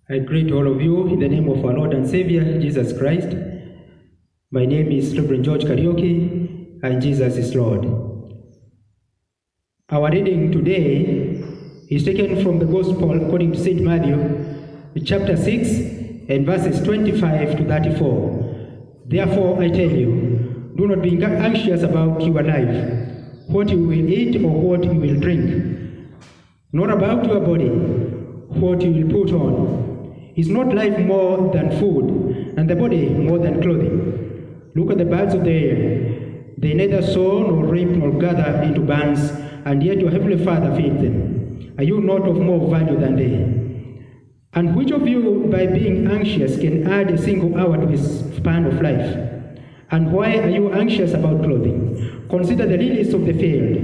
I greet all of you in the name of our Lord and Savior, Jesus Christ. My name is Reverend George Kariuki, and Jesus is Lord. Our reading today is taken from the Gospel according to St. Matthew, chapter 6, and verses 25 to 34. Therefore, I tell you, do not be anxious about your life, what you will eat or what you will drink, nor about your body, what you will put on. Is not life more than food, and the body more than clothing? Look at the birds of the air. They neither sow nor reap nor gather into barns, and yet your heavenly Father feeds them. Are you not of more value than they? And which of you, by being anxious, can add a single hour to his span of life? And why are you anxious about clothing? Consider the lilies of the field,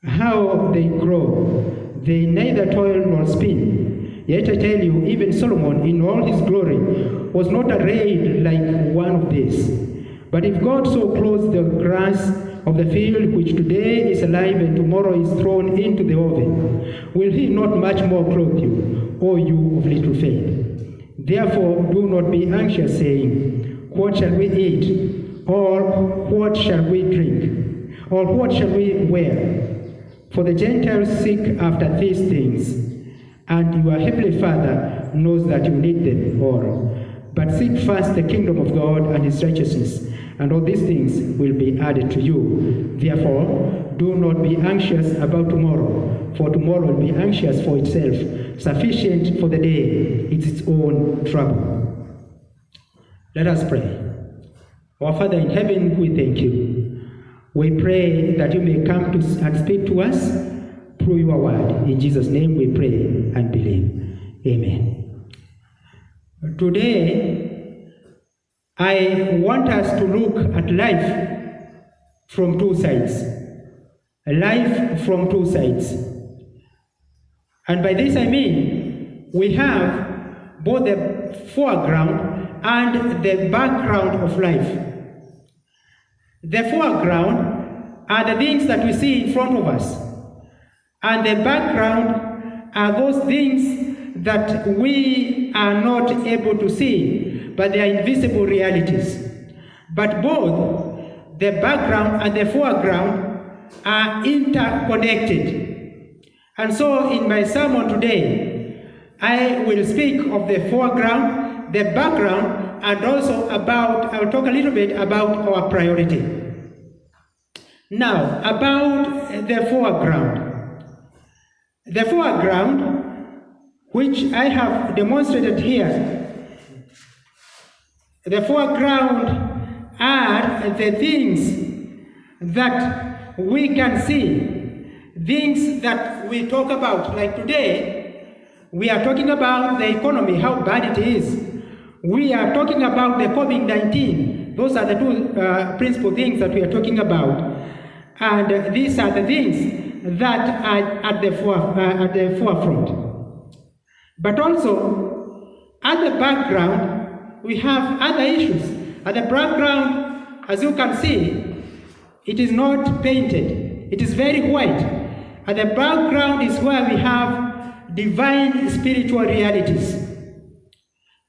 how they grow. They neither toil nor spin. Yet I tell you, even Solomon in all his glory was not arrayed like one of these. But if God so clothes the grass of the field, which today is alive and tomorrow is thrown into the oven, will he not much more clothe you, O you of little faith? Therefore do not be anxious, saying, what shall we eat? Or what shall we drink? Or what shall we wear? For the Gentiles seek after these things, and your heavenly Father knows that you need them all. But seek first the kingdom of God and his righteousness, and all these things will be added to you. Therefore, do not be anxious about tomorrow, for tomorrow will be anxious for itself. Sufficient for the day is its own trouble. Let us pray. Our Father in heaven, we thank you. We pray that you may come to and speak to us through your word. In Jesus' name we pray and believe. Amen. Today, I want us to look at life from two sides. Life from two sides. And by this I mean, we have both the foreground and the background of life. The foreground are the things that we see in front of us. And the background are those things that we are not able to see, but they are invisible realities. But both the background and the foreground are interconnected. And so in my sermon today, I will speak of the foreground, the background, and also I'll talk a little bit about our priority. Now, about the foreground. The foreground, which I have demonstrated here, the foreground are the things that we can see, things that we talk about. Like today, we are talking about the economy, how bad it is. We are talking about the COVID-19. Those are the two principal things that we are talking about. And these are the things that are at the forefront. But also, at the background, we have other issues. At the background, as you can see, it is not painted. It is very white. At the background is where we have divine spiritual realities.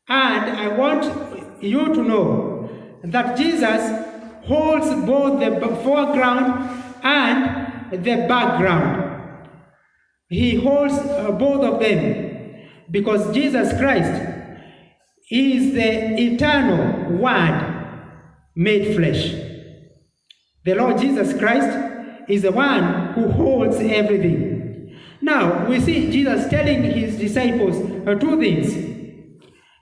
And I want you to know that Jesus holds both the foreground and the background. He holds both of them because Jesus Christ is the eternal Word made flesh. The Lord Jesus Christ is the one who holds everything. Now, we see Jesus telling his disciples two things.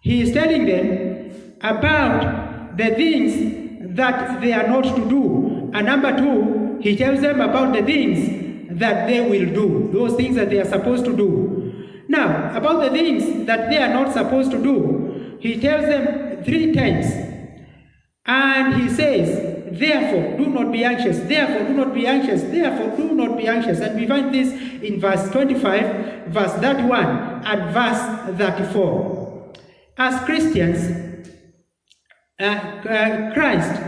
He is telling them about the things that they are not to do. And number two, he tells them about the things that they will do, those things that they are supposed to do. Now, about the things that they are not supposed to do, he tells them 3 times. And he says, therefore, do not be anxious, therefore, do not be anxious, therefore, do not be anxious. And we find this in verse 25, verse 31, and verse 34. As Christians, Christ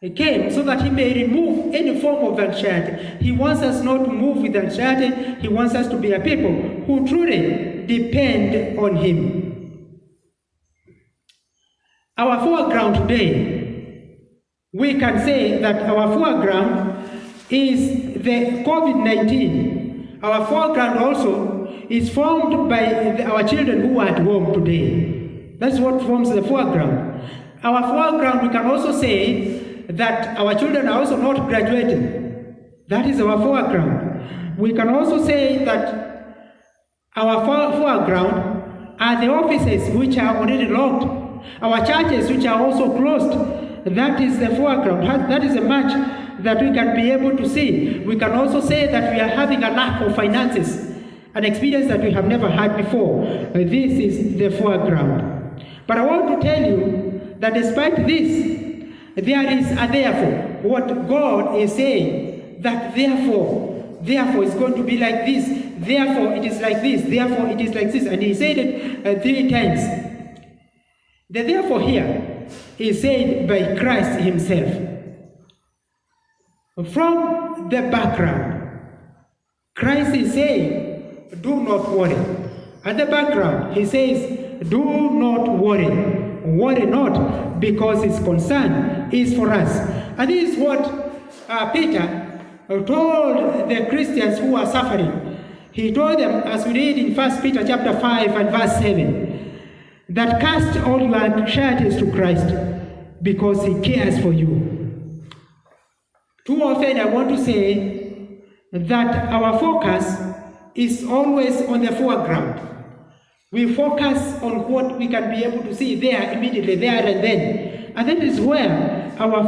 came so that he may remove any form of anxiety. He wants us not to move with anxiety. He wants us to be a people who truly depend on him. Our foreground today, we can say that our foreground is the COVID-19. Our foreground also is formed by our children who are at home today. That's what forms the foreground. Our foreground, we can also say that our children are also not graduating. That is our foreground. We can also say that our foreground are the offices which are already locked, our churches which are also closed. That is the foreground. That is a much that we can be able to see. We can also say that we are having a lack of finances, an experience that we have never had before. This is the foreground. But I want to tell you that despite this, there is a therefore. What God is saying, that therefore it's going to be like this, therefore it is like this, therefore it is like this. And he said it 3 times. The therefore here is said by Christ himself. From the background, Christ is saying, do not worry. At the background, he says, do not worry. Worry not, because his concern is for us. And this is what Peter told the Christians who are suffering. He told them, as we read in 1 Peter chapter 5 and verse 7, that cast all your anxieties to Christ, because he cares for you. Too often I want to say that our focus is always on the foreground. We focus on what we can be able to see there, immediately, there and then. And that is where our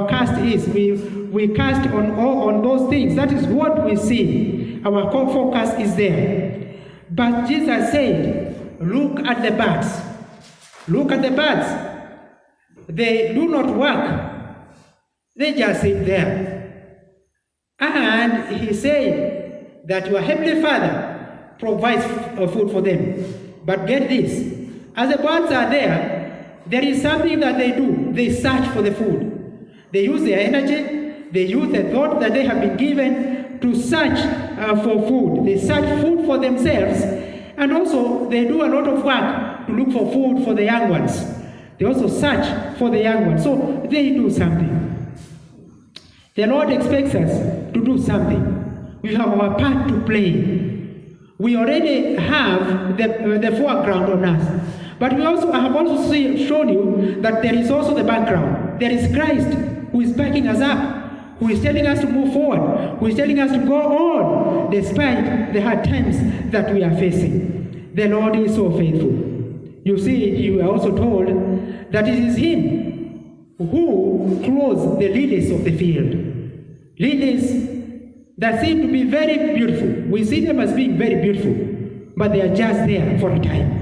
cast is. We cast on those things. That is what we see. Our focus is there. But Jesus said, look at the birds. Look at the birds. They do not work. They just sit there. And he said that your heavenly Father provides food for them. But get this, as the birds are there, there is something that they do. They search for the food. They use their energy, they use the thought that they have been given to search for food. They search food for themselves, and also they do a lot of work to look for food for the young ones. They also search for the young ones. So they do something. The Lord expects us to do something. We have our part to play. We already have the foreground on us. But we also have shown you that there is also the background. There is Christ who is backing us up, who is telling us to move forward, who is telling us to go on despite the hard times that we are facing. The Lord is so faithful. You see, you are also told that it is Him who clothes the lilies of the field. Lilies that seem to be very beautiful. We see them as being very beautiful, but they are just there for a time.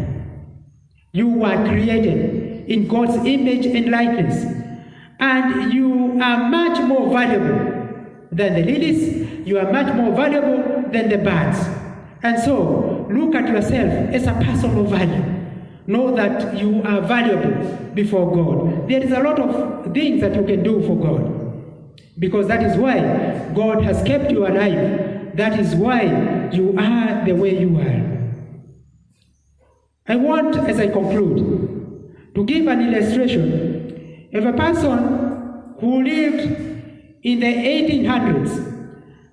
You were created in God's image and likeness, and you are much more valuable than the lilies. You are much more valuable than the birds. And so, look at yourself as a person of value. Know that you are valuable before God. There is a lot of things that you can do for God, because that is why God has kept you alive. That is why you are the way you are. I want, as I conclude, to give an illustration of a person who lived in the 1800s.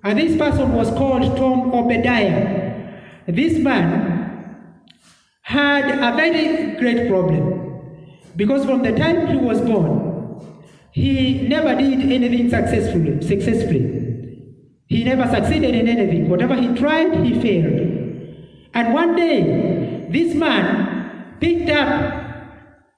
And this person was called Tom Obadiah. This man had a very great problem, because from the time he was born, he never did anything successfully. He never succeeded in anything. Whatever he tried, he failed. And one day, this man picked up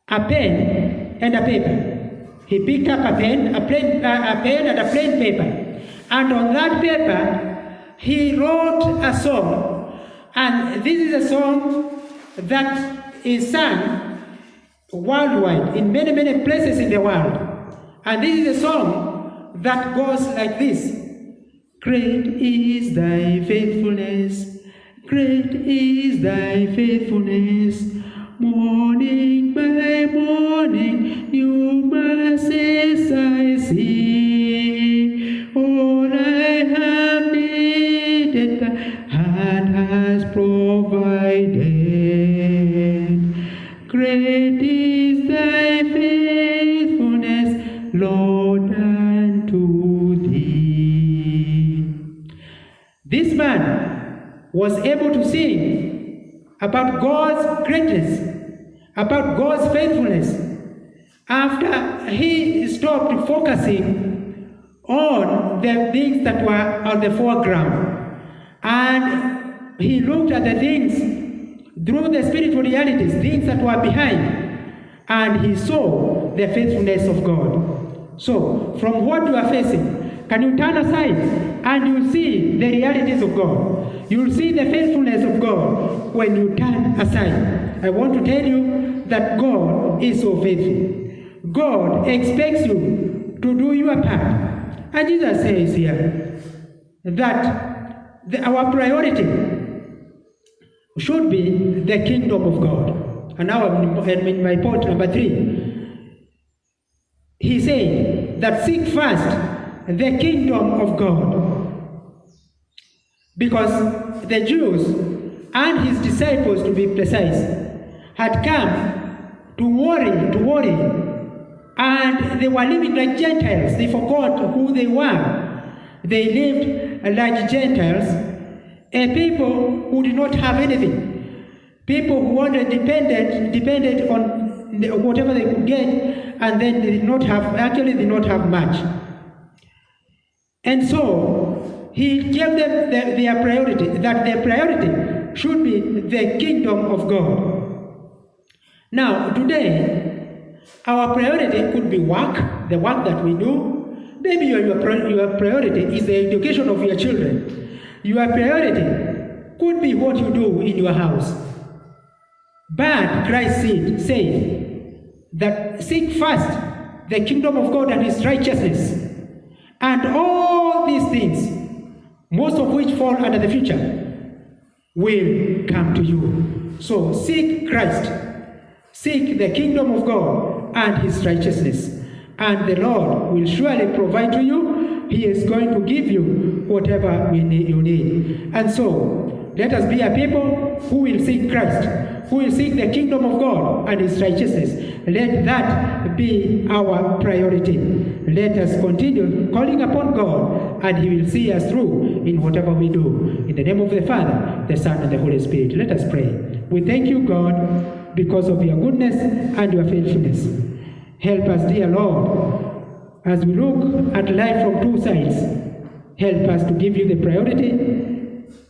a pen and a paper. He picked up a pen and a plain paper. And on that paper, he wrote a song. And this is a song that is sung worldwide, in many, many places in the world. And this is a song that goes like this. Great is thy faithfulness, great is thy faithfulness, morning by morning, new mercies hand has provided. Great is thy faithfulness, Lord, unto thee. This man was able to sing about God's greatness, about God's faithfulness, after he stopped focusing on the things that were on the foreground, and he looked at the things through the spiritual realities, things that were behind, and he saw the faithfulness of God. So, from what you are facing, can you turn aside and you'll see the realities of God? You'll see the faithfulness of God when you turn aside. I want to tell you that God is so faithful. God expects you to do your part. And Jesus says here that our priority should be the kingdom of God. And now I'm in my point number 3. He said that seek first the kingdom of God. Because the Jews and his disciples, to be precise, had come to worry, and they were living like Gentiles. They forgot who they were. They lived like Gentiles, a people who did not have anything. People who were depended on whatever they could get, and then they did not have much. And so he gave them their priority, that their priority should be the kingdom of God. Now, today, our priority could be work, the work that we do. Maybe your priority is the education of your children. Your priority could be what you do in your house. But Christ said that seek first the kingdom of God and his righteousness, and all these things, most of which fall under the future, will come to you. So seek Christ, seek the kingdom of God and his righteousness, and the Lord will surely provide to you. He is going to give you whatever you need. And so let us be a people who will seek Christ, who will seek the kingdom of God and his righteousness. Let that be our priority. Let us continue calling upon God, and he will see us through in whatever we do. In the name of the Father, the Son, and the Holy Spirit, let us pray. We thank you, God, because of your goodness and your faithfulness. Help us, dear Lord, as we look at life from two sides. Help us to give you the priority.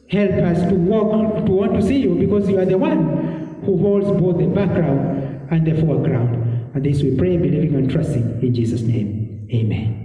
Help us to want to see you, because you are the one who holds both the background and the foreground. And this we pray, believing and trusting in Jesus' name. Amen.